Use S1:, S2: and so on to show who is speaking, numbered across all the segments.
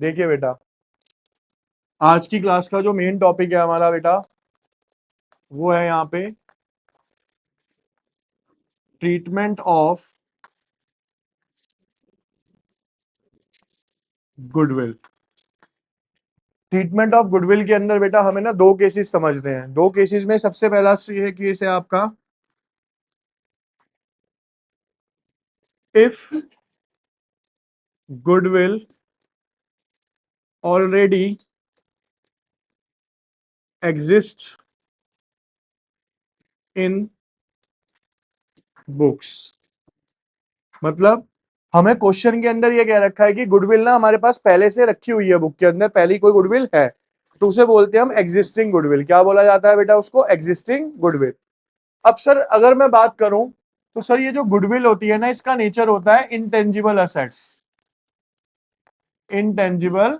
S1: देखिए बेटा, आज की क्लास का जो मेन टॉपिक है हमारा बेटा, वो है यहाँ पे treatment of goodwill. Treatment of goodwill के अंदर बेटा हमें ना दो केसेस समझने हैं। दो केसेस में सबसे पहला केस है आपका, if goodwill already exist in books. मतलब हमें क्वेश्चन के अंदर ये कह रखा है कि गुडविल ना हमारे पास पहले से रखी हुई है, बुक के अंदर पहली कोई गुडविल है, तो उसे बोलते हैं हम एग्जिस्टिंग गुडविल। क्या बोला जाता है बेटा उसको? Existing goodwill. अब सर अगर मैं बात करूं तो सर ये जो गुडविल होती है ना, इसका नेचर होता है इंटेंजिबल असेट्स। इंटेंजिबल।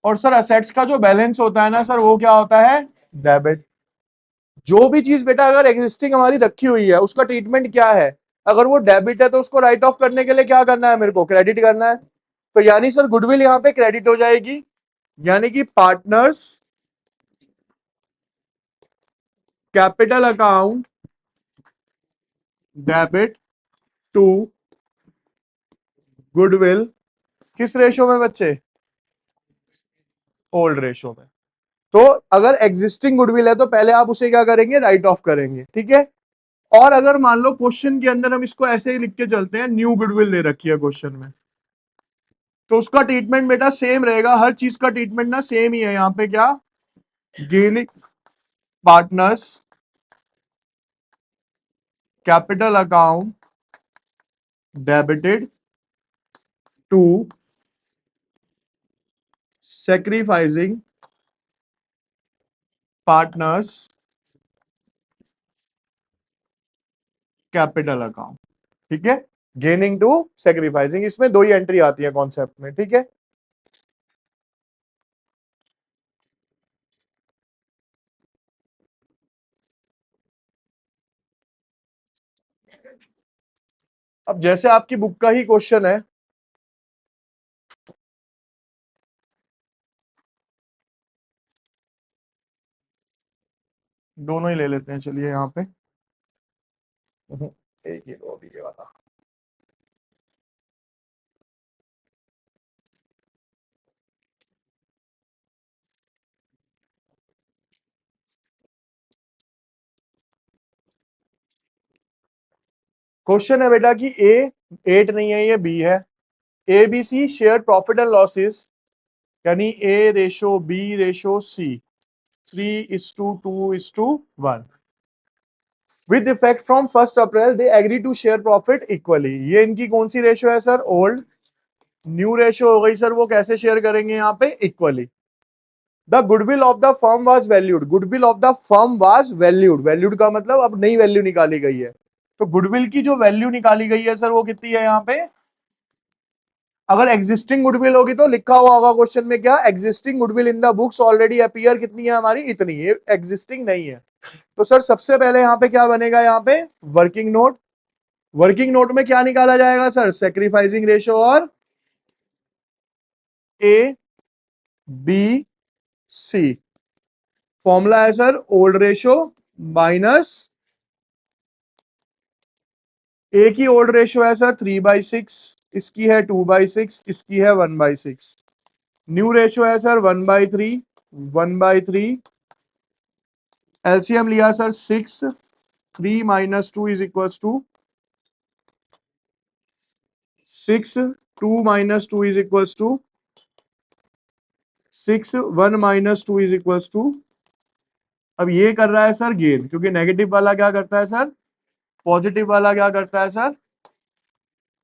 S1: और सर असेट्स का जो बैलेंस होता है ना सर, वो क्या होता है? डेबिट। जो भी चीज बेटा अगर एग्जिस्टिंग हमारी रखी हुई है, उसका ट्रीटमेंट क्या है? अगर वो डेबिट है तो उसको राइट ऑफ करने के लिए क्या करना है? मेरे को क्रेडिट करना है। तो यानी सर गुडविल यहां पे क्रेडिट हो जाएगी, यानी कि partners capital account debit to goodwill. किस रेशो में बच्चे? ओल्ड रेशो में। तो अगर एग्जिस्टिंग गुडविल है तो पहले आप उसे क्या करेंगे? राइट ऑफ करेंगे, ठीक है। और अगर मान लो क्वेश्चन के अंदर हम इसको ऐसे ही लिख के चलते हैं, न्यू गुडविल दे रखी है क्वेश्चन में, तो उसका ट्रीटमेंट बेटा सेम रहेगा। हर चीज का ट्रीटमेंट ना सेम ही है यहां पे। क्या? Gaining partners capital account debited to sacrificing partners capital account. ठीक है, गेनिंग टू सेक्रीफाइसिंग, इसमें दो ही एंट्री आती है कॉन्सेप्ट में, ठीक है। अब जैसे आपकी बुक का ही क्वेश्चन है, दोनों ही ले लेते हैं, चलिए यहाँ पे एक ही दो ये वाला। क्वेश्चन है बेटा कि ए 8 नहीं है, ये बी है। A B C share profit and losses, यानी A ratio B ratio C 3:2:1 with effect from 1 April they agree to share profit equally. ये इनकी कौन सी रेशो है सर? ओल्ड। न्यू रेशो हो गई सर, वो कैसे शेयर करेंगे यहाँ पे? Equally. The goodwill of the firm was valued. Goodwill of the firm was valued. Valued का मतलब अब नई वैल्यू निकाली गई है। तो गुडविल की जो वैल्यू निकाली गई है सर, वो कितनी है यहाँ पे? अगर एग्जिस्टिंग गुडविल होगी तो लिखा हुआ होगा क्वेश्चन में क्या? Existing goodwill in the books already appear. कितनी है हमारी? इतनी। ये एग्जिस्टिंग नहीं है। तो सर सबसे पहले यहाँ पे क्या बनेगा? यहाँ पे वर्किंग नोट। वर्किंग नोट में क्या निकाला जाएगा सर? सेक्रीफाइसिंग रेशो और ए बी सी। फॉर्मूला है सर ओल्ड रेशो माइनस, ए की ओल्ड रेशो है सर 3/6, इसकी है 2/6, इसकी है 1/6। न्यू रेशो है सर 1/3, 1/3। एलसीएम लिया sir 6, 3 - 2 is equal to 6, 2 - 2 is equal to 6, 1 - 2 is equal to. अब ये कर रहा है सर गेन, क्योंकि नेगेटिव वाला क्या करता है सर? पॉजिटिव वाला क्या करता है सर?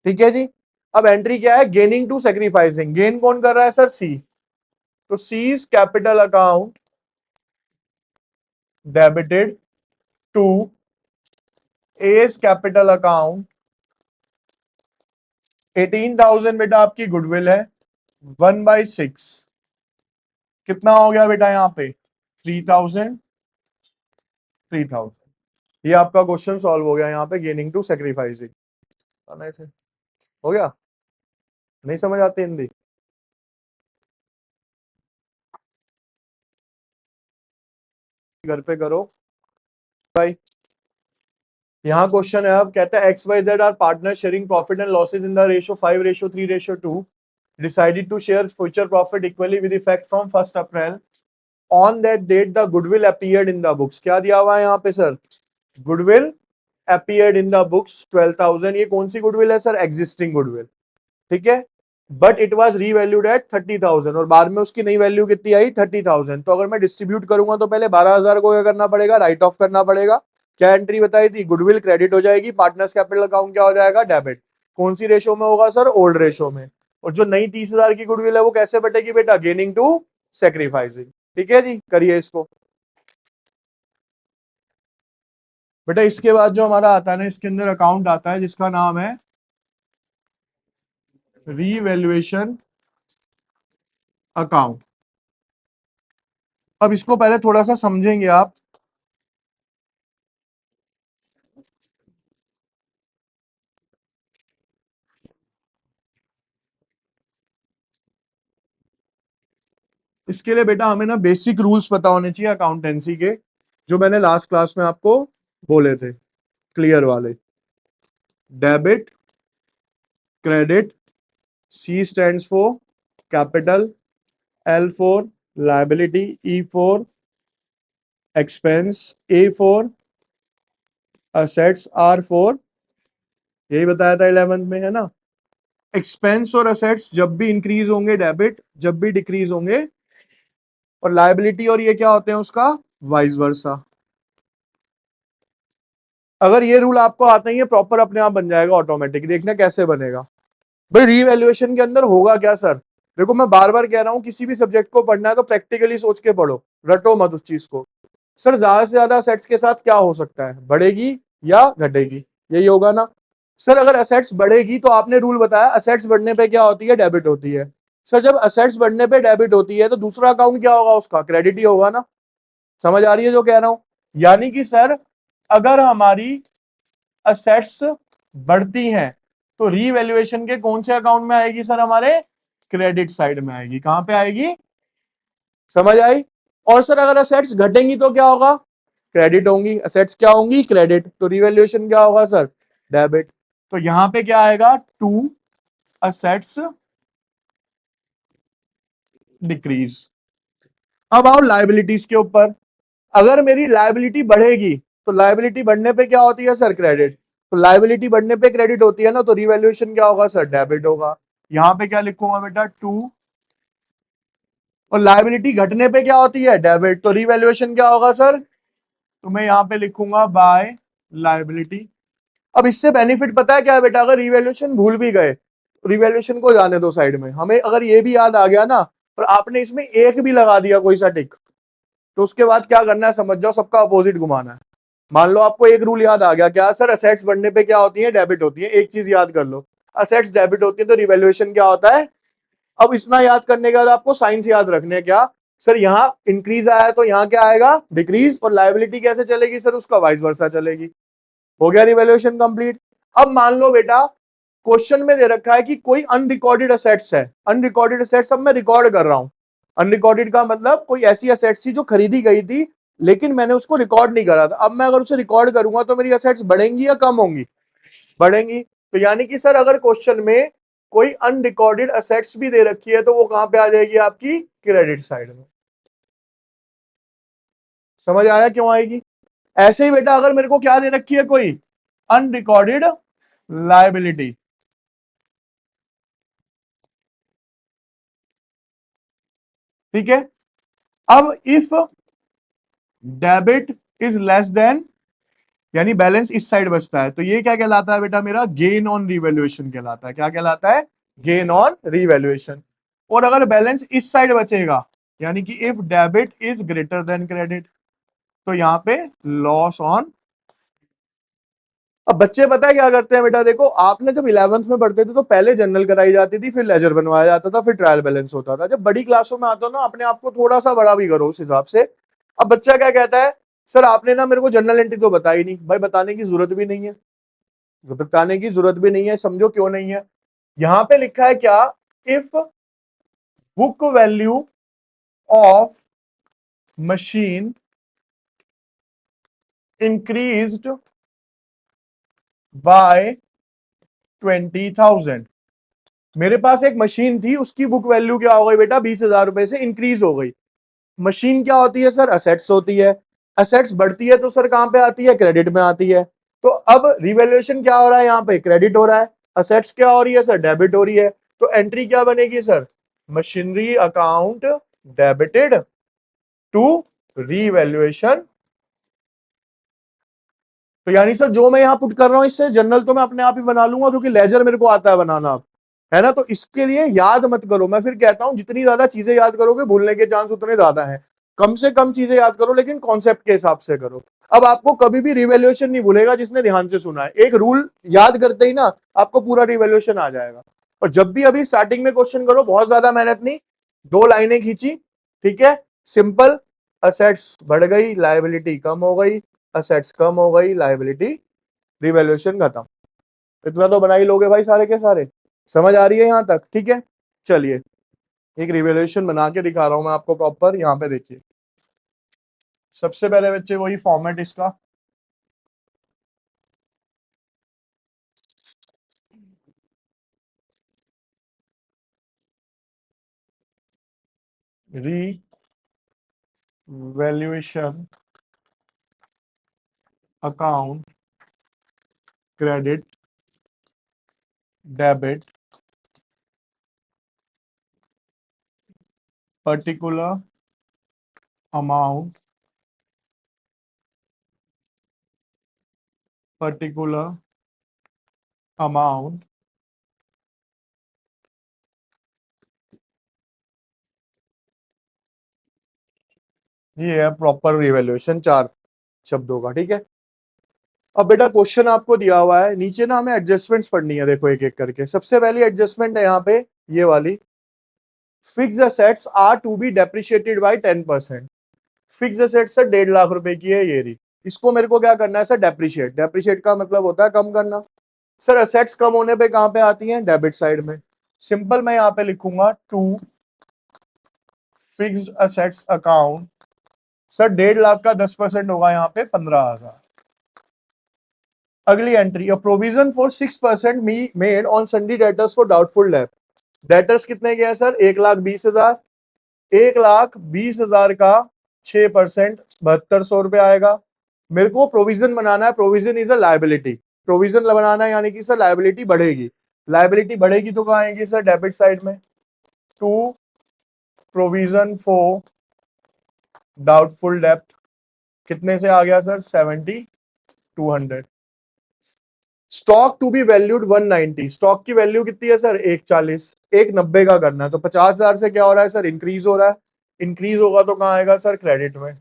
S1: ठीक है जी। अब एंट्री क्या है? Gaining to sacrificing. गेन कौन कर रहा है सर? सी। तो C's capital account debited to S capital account. 18,000 बेटा आपकी गुडविल है, 1/6 कितना हो गया बेटा यहाँ पे? 3,000, 3,000। ये आपका क्वेश्चन सॉल्व हो गया यहाँ पे, गेनिंग टू सेक्रीफाइसिंग। हो गया। नहीं समझ आती हिंदी? घर पे करो भाई। यहाँ क्वेश्चन है, अब कहता है XYZ are partner sharing profit and losses in the ratio 5:3:2, decided to share future profit equally with effect from 1 April. On that date the goodwill appeared in the books. क्या दिया हुआ है यहाँ पे sir? Goodwill appeared in the books 12,000। ये कौन सी goodwill है सर? एग्जिस्टिंग गुडविल, ठीक है। But it was revalued at 30,000 और बाद में उसकी नई वैल्यू कितनी आई? 30,000। तो अगर मैं डिस्ट्रीब्यूट करूंगा तो पहले 12,000 को क्या करना पड़ेगा? राइट ऑफ करना पड़ेगा। क्या एंट्री बताई थी? गुडविल क्रेडिट हो जाएगी, पार्टनर्स कैपिटल अकाउंट क्या हो जाएगा? डेबिट। कौन सी रेशो में होगा सर? ओल्ड रेशो में। और जो नई 30,000 की गुडविल है वो कैसे बटेगी बेटा? Gaining to sacrificing. ठीक है जी, करिए इसको बेटा। इसके बाद जो हमारा आता है ना, इसके अंदर अकाउंट आता है जिसका नाम है रीवैल्यूएशन अकाउंट। अब इसको पहले थोड़ा सा समझेंगे आप। इसके लिए बेटा हमें ना बेसिक रूल्स पता होने चाहिए अकाउंटेंसी के, जो मैंने लास्ट क्लास में आपको बोले थे, क्लियर वाले। Debit, credit, C stands for capital, L for liability, E for expense, A for assets, R for, यही बताया था 11th में, है ना। एक्सपेंस और असेट्स जब भी इंक्रीज होंगे डेबिट, जब भी डिक्रीज होंगे, और लायबिलिटी और ये क्या होते हैं उसका? Vice versa. अगर ये रूल आपको आता ही है प्रॉपर, अपने आप बन जाएगा ऑटोमेटिक। देखना कैसे बनेगा भाई। रीवैल्यूएशन के अंदर होगा क्या सर? देखो मैं बार बार कह रहा हूं, किसी भी सब्जेक्ट को पढ़ना है तो प्रैक्टिकली सोच के पढ़ो, रटो मत उस चीज को। सर ज्यादा से ज्यादा असेट्स के साथ क्या हो सकता है? बढ़ेगी या घटेगी, यही होगा ना। सर अगर असेट्स बढ़ेगी तो आपने रूल बताया असेट्स बढ़ने पे क्या होती है? डेबिट होती है। सर जब असेट्स बढ़ने पे डेबिट होती है तो दूसरा अकाउंट क्या होगा उसका? क्रेडिट ही होगा ना। समझ आ रही है जो कह रहा हूं? यानी कि सर अगर हमारी असेट्स बढ़ती हैं तो रीवैल्यूएशन के कौन से अकाउंट में आएगी सर? हमारे क्रेडिट साइड में आएगी। कहां पे आएगी? समझ आई? और सर अगर असेट्स घटेंगी तो क्या होगा? क्रेडिट होंगी। असेट्स क्या होंगी? क्रेडिट। तो रीवैल्यूएशन क्या होगा सर? डेबिट। तो यहां पे क्या आएगा? To assets decrease. अब आओ लायबिलिटीज के ऊपर। अगर मेरी लायबिलिटी बढ़ेगी तो लायबिलिटी बढ़ने पे क्या होती है सर? क्रेडिट। तो लायबिलिटी बढ़ने पे क्रेडिट होती है ना, तो रिवैल्यूएशन क्या होगा सर? डेबिट होगा। यहां पे क्या लिखूंगा बेटा? टू। और लायबिलिटी घटने पे क्या होती है? डेबिट। तो रिवैल्यूएशन क्या होगा सर? तो मैं यहां पे लिखूंगा बाय लायबिलिटी। अब इससे बेनिफिट पता है क्या है बेटा? अगर रिवैल्यूएशन भूल भी गए, रिवैल्यूएशन को जाने दो साइड में, हमें अगर ये भी याद आ गया ना और आपने इसमें एक भी लगा दिया कोई सा टिक, तो उसके बाद क्या करना है समझ जाओ, सबका अपोजिट घुमाना है। मान लो आपको एक रूल याद आ गया, क्या सर? असेट्स बढ़ने पे क्या होती है? डेबिट होती है। एक चीज याद कर लो, असेट्स डेबिट होती है तो रिवैल्यूएशन क्या होता है? अब इतना याद करने के बाद आपको साइंस याद रखने हैं। क्या सर? यहाँ इंक्रीज आया तो यहाँ क्या आएगा? डिक्रीज। और लायबिलिटी कैसे चलेगी सर? उसका वाइस वर्सा चलेगी। हो गया रिवैल्यूएशन कंप्लीट। अब मान लो बेटा क्वेश्चन में दे रखा है कि कोई अनरिकॉर्डेड असेट्स है। अनरिकॉर्डेड असेट्स अब मैं रिकॉर्ड कर रहा हूं। अनरिकॉर्डेड का मतलब कोई ऐसी असेट्स थी जो खरीदी गई थी लेकिन मैंने उसको रिकॉर्ड नहीं करा था। अब मैं अगर उसे रिकॉर्ड करूंगा तो मेरी असेट्स बढ़ेंगी या कम होंगी? बढ़ेंगी। तो यानी कि सर अगर क्वेश्चन में कोई अनरिकॉर्डेड असेट्स भी दे रखी है तो वो कहां पे आ जाएगी? आपकी क्रेडिट साइड में। समझ आया क्यों आएगी? ऐसे ही बेटा अगर मेरे को क्या दे रखी है? कोई अनरिकॉर्डेड लायबिलिटी, ठीक है। अब if debit is less than, यानी बैलेंस इस साइड बचता है, तो ये क्या कहलाता है बेटा? मेरा गेन ऑन रिवैल्यूएशन कहलाता है। क्या कहलाता है? Gain on revaluation. और अगर बैलेंस इस साइड बचेगा, यानी कि if debit is greater than credit, तो यहां पे लॉस ऑन। अब बच्चे पता है क्या करते हैं बेटा? देखो आपने जब 11th में पढ़ते थे तो पहले जनरल कराई जाती थी, फिर लेजर बनवाया जाता था, फिर ट्रायल बैलेंस होता था। जब बड़ी क्लासों में आते हो ना, अपने आप को थोड़ा सा बड़ा भी करो उस हिसाब से। अब बच्चा क्या कहता है? सर आपने ना मेरे को जनरल एंट्री तो बताई नहीं। भाई बताने की जरूरत भी नहीं है, बताने की जरूरत भी नहीं है। समझो क्यों नहीं है? यहां पे लिखा है क्या, if book value of machine increased by 20,000। मेरे पास एक मशीन थी, उसकी बुक वैल्यू क्या हो गई बेटा, 20,000 रुपए से इंक्रीज हो गई। मशीन क्या होती है सर, असेट्स होती है। असेट्स बढ़ती है तो सर कहां पे आती है, क्रेडिट में आती है। तो अब रिवैल्यूएशन क्या हो रहा है, यहां पे क्रेडिट हो रहा है। असेट्स क्या हो रही है सर, डेबिट हो रही है। तो एंट्री क्या बनेगी sir, machinery account debited to revaluation. तो यानी सर जो मैं यहां पुट कर रहा हूं, इससे जनरल तो मैं अपने आप ही बना लूंगा, क्योंकि लेजर मेरे को आता है बनाना, है ना। तो इसके लिए याद मत करो, मैं फिर कहता हूं जितनी ज्यादा चीजें याद करोगे भूलने के चांस उतने ज्यादा हैं। कम से कम चीजें याद करो, लेकिन कॉन्सेप्ट के हिसाब से करो। अब आपको कभी भी रिवैल्यूएशन नहीं भूलेगा जिसने ध्यान से सुना है। एक रूल याद करते ही ना आपको पूरा रिवैल्यूएशन आ जाएगा। और जब भी अभी स्टार्टिंग में क्वेश्चन करो, बहुत ज्यादा मेहनत नहीं, 2 लाइनें खींची, ठीक है, सिंपल। असेट्स बढ़ गई, लायबिलिटी कम हो गई, असेट्स कम हो गई, लायबिलिटी, रिवैल्यूएशन खत्म। इतना तो बना ही लोगे भाई सारे के सारे। समझ आ रही है यहां तक, ठीक है। चलिए एक रिवैल्यूएशन बना के दिखा रहा हूं मैं आपको प्रॉपर, यहां पे देखिए। सबसे पहले बच्चे वही फॉर्मेट इसका, revaluation account credit debit particular amount particular amount ये है प्रॉपर रिवैल्यूएशन, 4 शब्दों का, ठीक है। अब बेटा क्वेश्चन आपको दिया हुआ है, नीचे ना हमें एडजस्टमेंट्स पढ़नी है, देखो एक एक करके। सबसे पहली एडजस्टमेंट है यहाँ पे ये वाली, fix assets are to be depreciated by 10%। Fix assets sir 1.5 lakh रुपए की है ये रही, इसको मेरे को क्या करना है सर, डेप्रिशिएट। डेप्रिशिएट का मतलब होता है कम करना। सर असेट्स कम होने पे कहां पे आती हैं, डेबिट साइड में। सिंपल मैं यहां पे लिखूंगा to fixed assets account. Sir 1.5 lakh का 10% होगा यहाँ पे 15,000। अगली entry, provision for 6% made on sundry debtors for doubtful debt. Debtors कितने के हैं सर, 1,20,000। 1,20,000 का 6% 7,200 रुपए आएगा। मेरे को प्रोविजन बनाना है, provision is a liability. Provision बनाना है यानी कि सर लायबिलिटी बढ़ेगी। लायबिलिटी बढ़ेगी तो कहाँ आएगी सर, डेबिट साइड में। टू प्रोविजन फॉर डाउटफुल डेब्ट कितने से आ गया sir, 7,200। Stock to be valued 190। Stock की वैल्यू कितनी है सर, 140। 190 का करना है तो 50,000 से क्या हो रहा है सर, इंक्रीज हो रहा है। इंक्रीज होगा तो कहाँ आएगा सर, क्रेडिट में।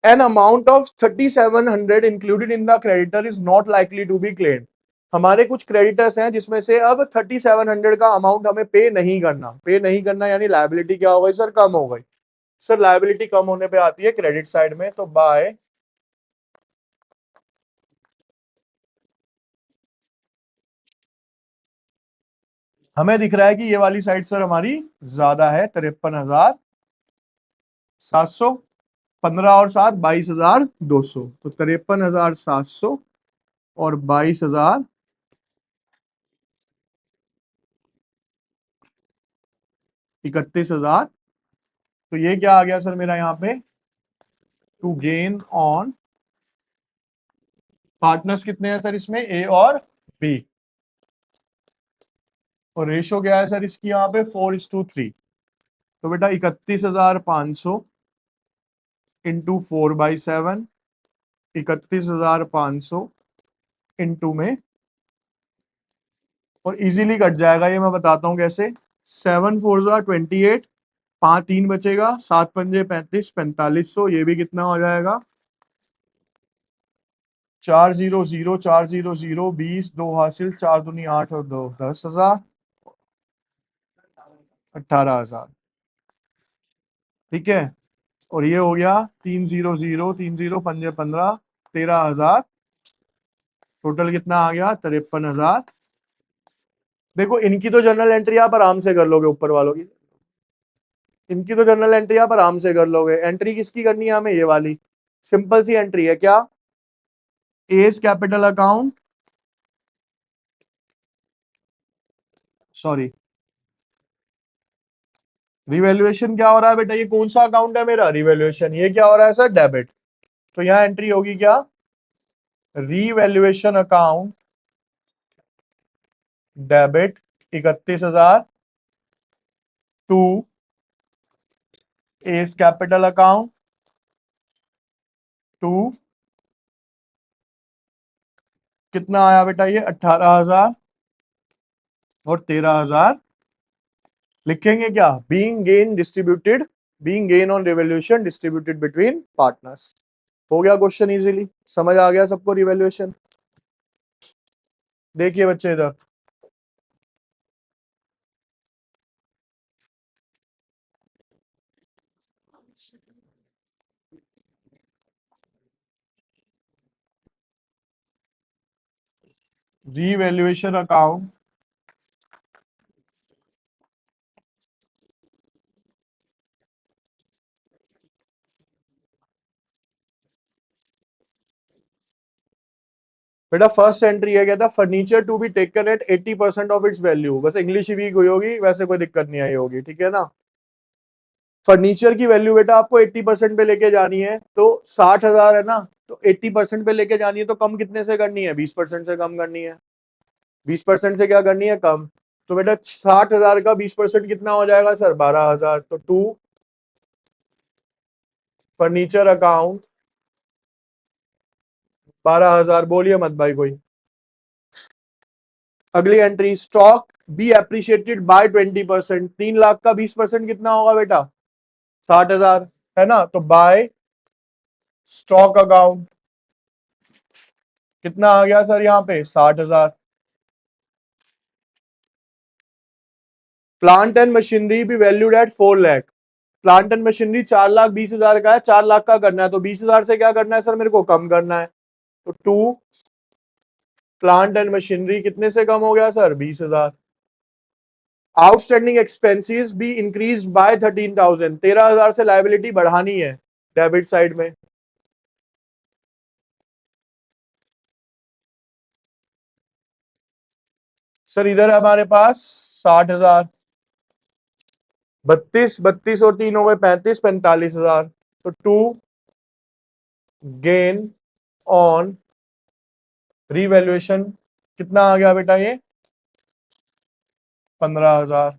S1: An amount of 3,700 included in the creditor is not likely to be claimed। हमारे कुछ क्रेडिटर्स हैं जिसमें से अब 3,700 का अमाउंट हमें पे नहीं करना। पे नहीं करना यानी लायबिलिटी क्या हो गई सर, कम हो गई। सर लायबिलिटी कम होने पे आती है क्रेडिट साइड में, तो बाय हमें दिख रहा है कि ये वाली साइड सर हमारी ज्यादा है, 53,700। 15 और 7 22,200, तो 53,700 और 22,000, 31,000। तो ये क्या आ गया सर मेरा यहाँ पे, टू गेन ऑन पार्टनर्स कितने हैं सर इसमें, ए और बी। और रेशो क्या है सर इसकी यहाँ पे, 4:3। तो बेटा 31,500 इंटू 4/7, 31,500 इंटू में, और इजीली कट जाएगा ये, मैं बताता हूं कैसे। 7×4 = 28, 5 3 बचेगा, 7×5 = 35, 4500। ये भी कितना हो जाएगा, 400, 400, 20, 2 हासिल, 4 दूनी 8 और 2 10,000, 18,000, ठीक है। और ये हो गया 300, 30 पंजे 15, 13,000। टोटल कितना आ गया? 53,000। देखो इनकी तो जर्नल एंट्री आप आराम से कर लोगे, ऊपर वालों की इनकी तो जर्नल एंट्री आप आराम से कर लोगे। एंट्री किसकी करनी है हमें? ये वाली सिंपल सी एंट्री है। क्या? S capital account, sorry revaluation क्या हो रहा है बेटा? ये कौन सा अकाउंट है मेरा? रिवैल्यूएशन। ये क्या हो रहा है सर? डेबिट। तो यहां एंट्री होगी क्या? Revaluation account debit 31,000 to S capital account to कितना आया बेटा? ये 18,000 और 13,000। लिखेंगे क्या? Being gain distributed, being gain on revaluation distributed between partners. हो गया क्वेश्चन इजीली, समझ आ गया सबको रिवैल्यूएशन? देखिए बच्चे इधर, रीवैल्यूएशन अकाउंट बेटा फर्स्ट एंट्री है, क्या था? Furniture to be taken at 80% of its value. बस इंग्लिश ही वीक हुई होगी, वैसे कोई दिक्कत नहीं आई होगी, ठीक है ना? फर्नीचर की वैल्यू बेटा आपको 80% पे लेके जानी है, तो 60,000 है ना, तो 80% पे लेके जानी है तो कम कितने से करनी है? 20% से कम करनी है। 20% से क्या करनी है? कम। तो बेटा 60,000 का 20% कितना हो जाएगा सर? 12,000। तो टू फर्नीचर अकाउंट 12,000। बोलिए मत भाई कोई। अगली एंट्री, stock be appreciated by 20%। 3 lakh का 20% कितना होगा बेटा? 60,000 है ना, तो बाय स्टॉक अकाउंट कितना आ गया सर यहाँ पे? 60,000। प्लांट एंड मशीनरी भी valued at 4 lakh. Plant and machinery 4,20,000 का है, 4 लाख का करना है, तो 20,000 से क्या करना है सर? मेरे को कम करना है। तो टू प्लांट एंड मशीनरी कितने से कम हो गया सर? 20,000। आउटस्टैंडिंग एक्सपेंसेस भी इंक्रीज बाय 13,000। 13,000 से लायबिलिटी बढ़ानी है डेबिट साइड में। सर इधर हमारे पास 60,000, 32 32 और 3 हो गए 35, 45,000। तो टू गेन ऑन रीवैल्यूएशन कितना आ गया बेटा? ये 15,000।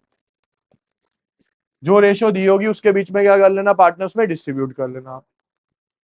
S1: जो रेशो दी होगी उसके बीच में क्या कर लेना? पार्टनर्स में डिस्ट्रीब्यूट कर लेना।